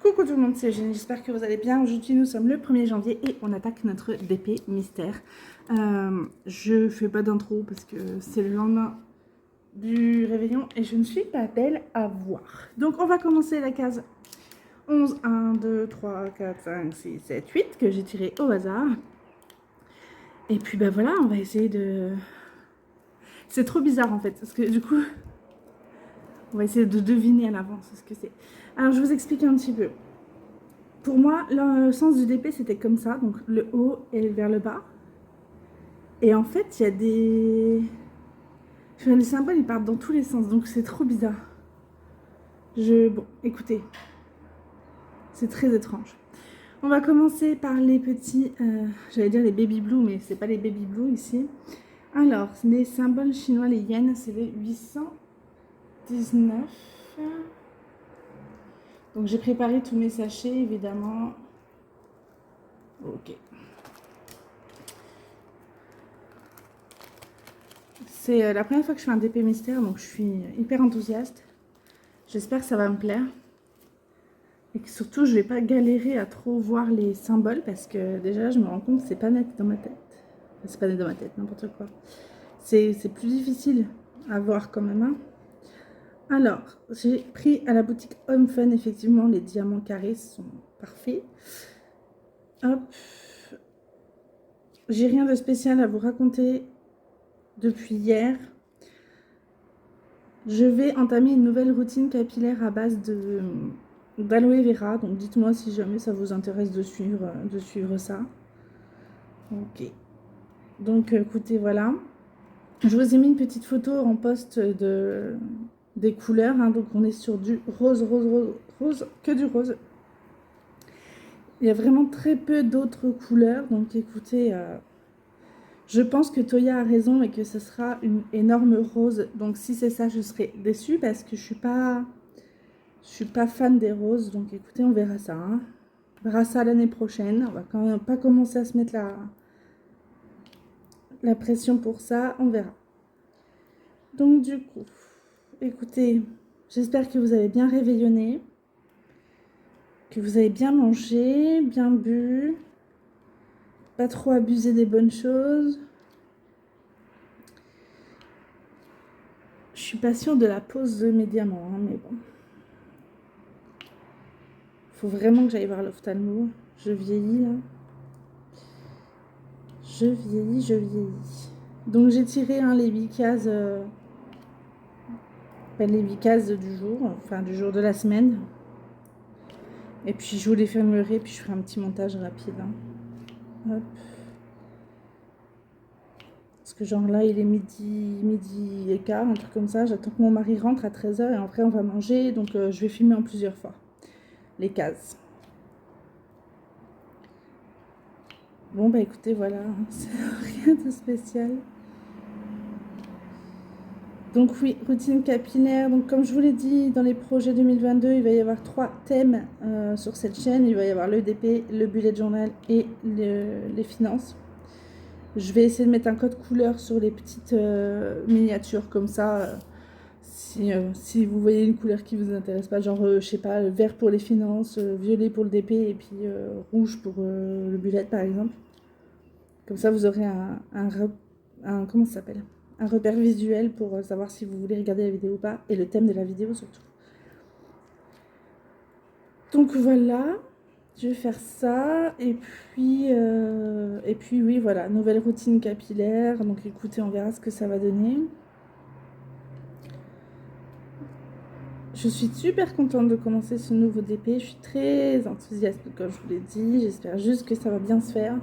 Coucou tout le monde, c'est Eugénie, j'espère que vous allez bien. Aujourd'hui nous sommes le 1er janvier et on attaque notre DP mystère. Je fais pas d'intro parce que c'est le lendemain du réveillon et je ne suis pas belle à voir. Donc on va commencer la case 11, 1, 2, 3, 4, 5, 6, 7, 8 que j'ai tiré au hasard. Et puis bah voilà, on va essayer de... C'est trop bizarre en fait, parce que du coup, on va essayer de deviner à l'avance ce que c'est. Alors je vous explique un petit peu. Pour moi, le sens du DP, c'était comme ça. Donc, le haut est vers le bas. Et en fait, il y a des... Les symboles, ils partent dans tous les sens. Donc, c'est trop bizarre. Bon, écoutez. C'est très étrange. On va commencer par les petits... j'allais dire les baby blue, mais c'est pas les baby blue ici. Alors, les symboles chinois, les yens, c'est les 819. Donc, j'ai préparé tous mes sachets, évidemment. Ok. C'est la première fois que je fais un DP mystère, donc je suis hyper enthousiaste. J'espère que ça va me plaire. Et que surtout, je vais pas galérer à trop voir les symboles, parce que déjà, je me rends compte que c'est pas net dans ma tête. Enfin, c'est pas net dans ma tête, n'importe quoi. C'est plus difficile à voir quand même. Hein. Alors, j'ai pris à la boutique Home Fun, effectivement, les diamants carrés sont parfaits. Hop. J'ai rien de spécial à vous raconter depuis hier. Je vais entamer une nouvelle routine capillaire à base d'aloe vera. Donc dites-moi si jamais ça vous intéresse de suivre ça. Ok. Donc écoutez, voilà. Je vous ai mis une petite photo en post des couleurs. Hein. Donc on est sur du rose, rose, rose, rose, que du rose. Il y a vraiment très peu d'autres couleurs. Donc écoutez... je pense que Toya a raison et que ce sera une énorme rose. Donc si c'est ça, je serai déçue parce que je suis pas fan des roses. Donc écoutez, on verra ça. Hein. On verra ça l'année prochaine. On va quand même pas commencer à se mettre la pression pour ça. On verra. Donc du coup, écoutez, j'espère que vous avez bien réveillonné. Que vous avez bien mangé, bien bu. Pas trop abusé des bonnes choses. Je suis pas sûre de la pose de mes diamants, hein, mais bon. Faut vraiment que j'aille voir l'ophtalmo. Je vieillis, là. Je vieillis, je vieillis. Donc, j'ai tiré les 8 cases... les 8 cases du jour. Enfin, du jour de la semaine. Et puis, je vous les fermerai. Puis, je ferai un petit montage rapide. Hein. Hop. Parce que genre là, il est midi et quart, un truc comme ça. J'attends que mon mari rentre à 13h. Et après, on va manger. Donc, je vais filmer en plusieurs fois. Les cases. Bon, bah écoutez, voilà. C'est rien de spécial. Donc oui, routine capillaire. Donc comme je vous l'ai dit, dans les projets 2022, il va y avoir 3 thèmes sur cette chaîne. Il va y avoir le DP, le bullet journal et les finances. Je vais essayer de mettre un code couleur sur les petites miniatures comme ça. Si vous voyez une couleur qui vous intéresse pas, genre je sais pas, vert pour les finances, violet pour le DP et puis rouge pour le bullet par exemple. Comme ça vous aurez un comment ça s'appelle, un repère visuel pour savoir si vous voulez regarder la vidéo ou pas, et le thème de la vidéo surtout. Donc voilà, je vais faire ça, et puis oui, voilà, nouvelle routine capillaire. Donc écoutez, on verra ce que ça va donner. Je suis super contente de commencer ce nouveau DP, je suis très enthousiaste comme je vous l'ai dit, j'espère juste que ça va bien se faire.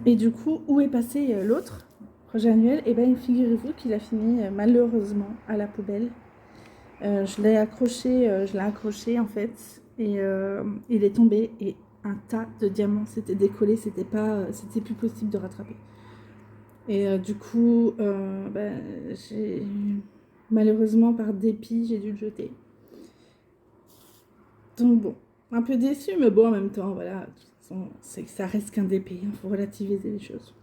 Et du coup, où est passé l'autre projet annuel? Et bien, figurez-vous qu'il a fini malheureusement à la poubelle. Je l'ai accroché en fait, et il est tombé, et un tas de diamants s'était décollé, c'était plus possible de rattraper. Et du coup, malheureusement par dépit, j'ai dû le jeter. Donc bon, un peu déçu, mais bon, en même temps, voilà, de toute façon, c'est que ça reste qu'un DP, il faut relativiser les choses.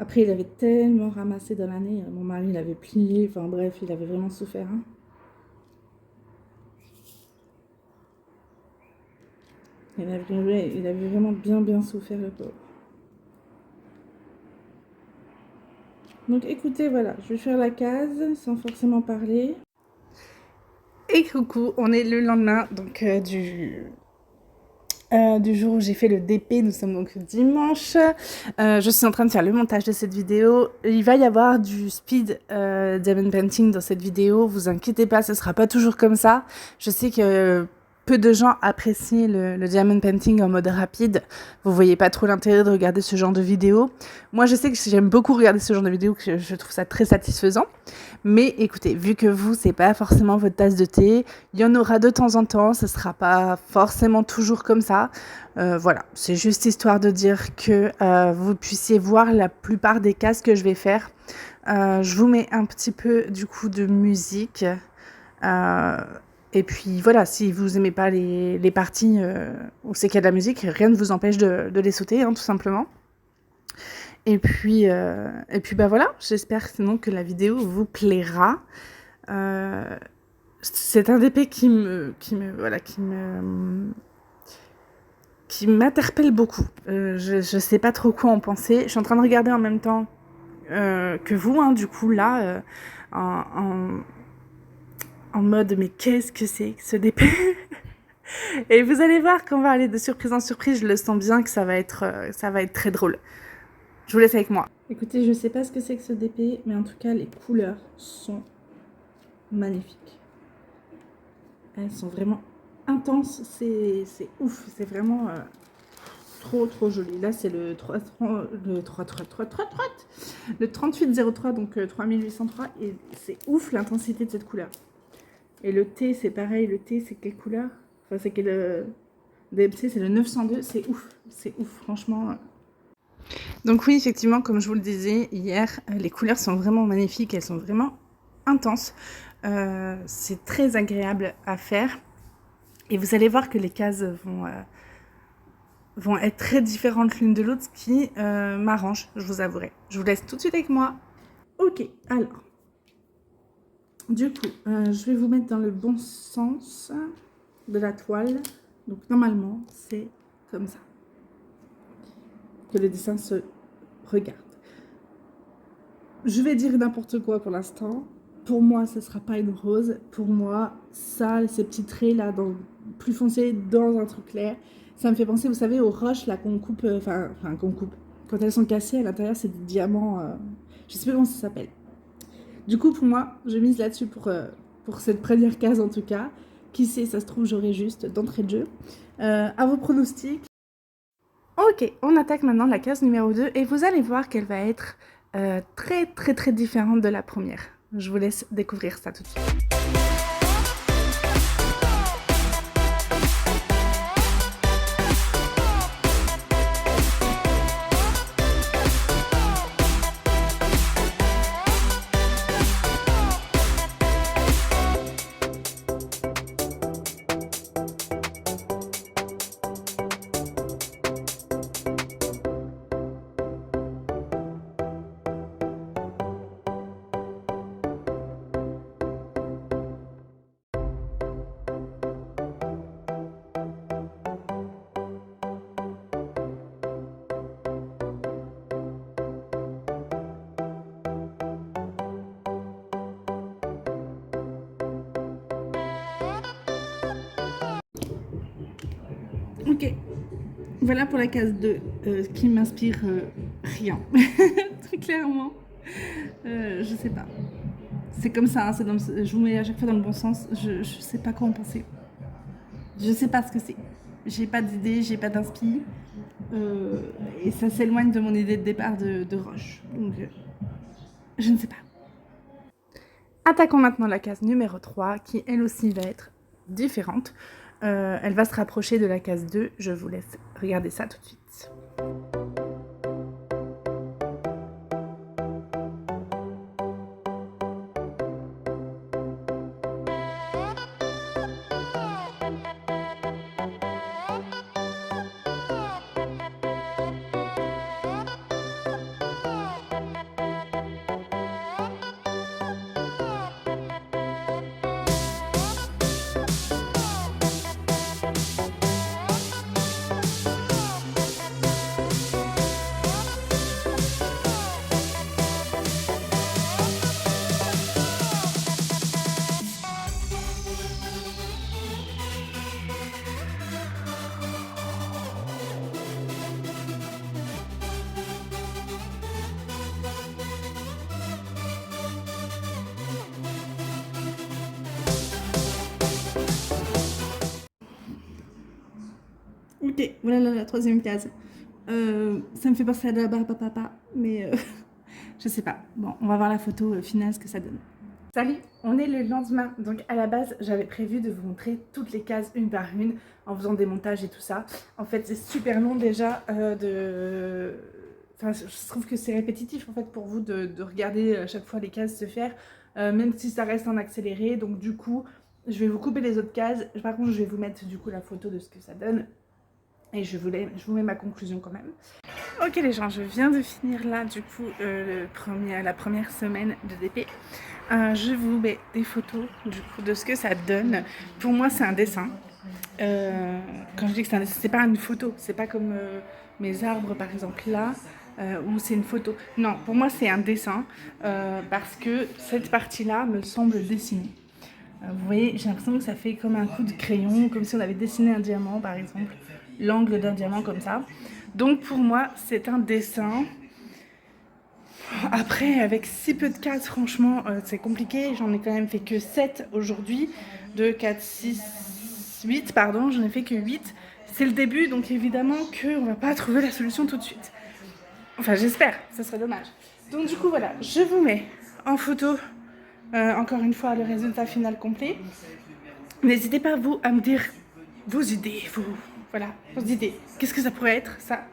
Après, il avait tellement ramassé dans l'année. Mon mari, il avait plié. Enfin bref, il avait vraiment souffert. Hein. Il avait vraiment bien souffert, le pauvre. Donc écoutez, voilà, je vais faire la case sans forcément parler. Et coucou, on est le lendemain donc du jour où j'ai fait le DP, nous sommes donc dimanche. Je suis en train de faire le montage de cette vidéo. Il va y avoir du speed diamond painting dans cette vidéo, vous inquiétez pas, ce sera pas toujours comme ça. Je sais que peu de gens apprécient le diamond painting en mode rapide. Vous voyez pas trop l'intérêt de regarder ce genre de vidéo. Moi je sais que j'aime beaucoup regarder ce genre de vidéo, que je trouve ça très satisfaisant. Mais écoutez, vu que vous, c'est pas forcément votre tasse de thé, il y en aura de temps en temps, ce sera pas forcément toujours comme ça. Voilà, c'est juste histoire de dire que vous puissiez voir la plupart des cases que je vais faire. Je vous mets un petit peu du coup de musique. Et puis voilà, si vous aimez pas les parties où c'est qu'il y a de la musique, rien ne vous empêche de les sauter, hein, tout simplement. Et puis bah voilà, j'espère sinon que la vidéo vous plaira. C'est un DP qui m'interpelle beaucoup. Je sais pas trop quoi en penser. Je suis en train de regarder en même temps que vous, hein, du coup là, en mode mais qu'est-ce que c'est que ce DP? Et vous allez voir qu'on va aller de surprise en surprise. Je le sens bien que ça va être très drôle. Je vous laisse avec moi. Écoutez, je sais pas ce que c'est que ce DP, mais en tout cas les couleurs sont magnifiques. Elles sont vraiment intenses, c'est ouf, c'est vraiment trop joli. Là c'est le 3803, donc 3803, et c'est ouf l'intensité de cette couleur. Et le T c'est pareil, le T c'est quelle couleur? Enfin c'est quel DMC, c'est le 902, c'est ouf franchement. Donc oui, effectivement, comme je vous le disais hier, les couleurs sont vraiment magnifiques, elles sont vraiment intenses. C'est très agréable à faire. Et vous allez voir que les cases vont être très différentes l'une de l'autre, ce qui m'arrange, je vous avouerai. Je vous laisse tout de suite avec moi. Ok, alors. Du coup, je vais vous mettre dans le bon sens de la toile. Donc normalement, c'est comme ça que le dessin se regarde. Je vais dire n'importe quoi pour l'instant. Pour moi, ce ne sera pas une rose. Pour moi, ça, ces petits traits là, plus foncés dans un truc clair, ça me fait penser, vous savez, aux roches là qu'on coupe, qu'on coupe. Quand elles sont cassées, à l'intérieur, c'est des diamants. Je sais pas comment ça s'appelle. Du coup, pour moi, je mise là-dessus pour cette première case en tout cas. Qui sait, ça se trouve, j'aurai juste d'entrée de jeu. À vos pronostics. Ok, on attaque maintenant la case numéro 2 et vous allez voir qu'elle va être très différente de la première. Je vous laisse découvrir ça tout de suite. Ok, voilà pour la case 2, qui m'inspire rien, très clairement. Je sais pas. C'est comme ça, hein, je vous mets à chaque fois dans le bon sens. Je sais pas quoi en penser. Je sais pas ce que c'est. J'ai pas d'idée, j'ai pas d'inspi. Et ça s'éloigne de mon idée de départ de roche. Donc, je ne sais pas. Attaquons maintenant la case numéro 3, qui elle aussi va être différente. Elle va se rapprocher de la case 2. Je vous laisse regarder ça tout de suite. Ok, voilà la troisième case. Ça me fait penser à de la barbe à papa, mais je sais pas. Bon, on va voir la photo finale, ce que ça donne. Salut, on est le lendemain. Donc à la base, j'avais prévu de vous montrer toutes les cases une par une en faisant des montages et tout ça. En fait, c'est super long déjà Enfin, je trouve que c'est répétitif en fait pour vous de regarder à chaque fois les cases se faire, même si ça reste en accéléré. Donc du coup, je vais vous couper les autres cases. Par contre, je vais vous mettre du coup la photo de ce que ça donne. Et je vous mets ma conclusion quand même. Ok les gens, je viens de finir là du coup la première semaine de DP. Je vous mets des photos du coup de ce que ça donne. Pour moi c'est un dessin. Quand je dis que c'est un dessin, c'est pas une photo. C'est pas comme mes arbres par exemple là, où c'est une photo. Non, pour moi c'est un dessin parce que cette partie là me semble dessinée. Vous voyez, j'ai l'impression que ça fait comme un coup de crayon, comme si on avait dessiné un diamant par exemple, l'angle d'un diamant comme ça. Donc pour moi, c'est un dessin. Après, avec si peu de cases, franchement, c'est compliqué. J'en ai quand même fait que 7 aujourd'hui. 2, 4, 6, 8, pardon, j'en ai fait que 8. C'est le début, donc évidemment qu'on va pas trouver la solution tout de suite. Enfin, j'espère, ça serait dommage. Donc du coup, voilà, je vous mets en photo, encore une fois, le résultat final complet. N'hésitez pas, vous, à me dire vos idées, vos idées. Qu'est-ce que ça pourrait être, ça?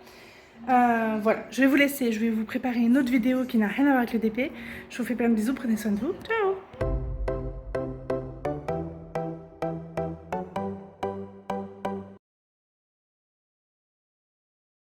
Voilà, je vais vous laisser, je vais vous préparer une autre vidéo qui n'a rien à voir avec le DP. Je vous fais plein de bisous, prenez soin de vous. Ciao!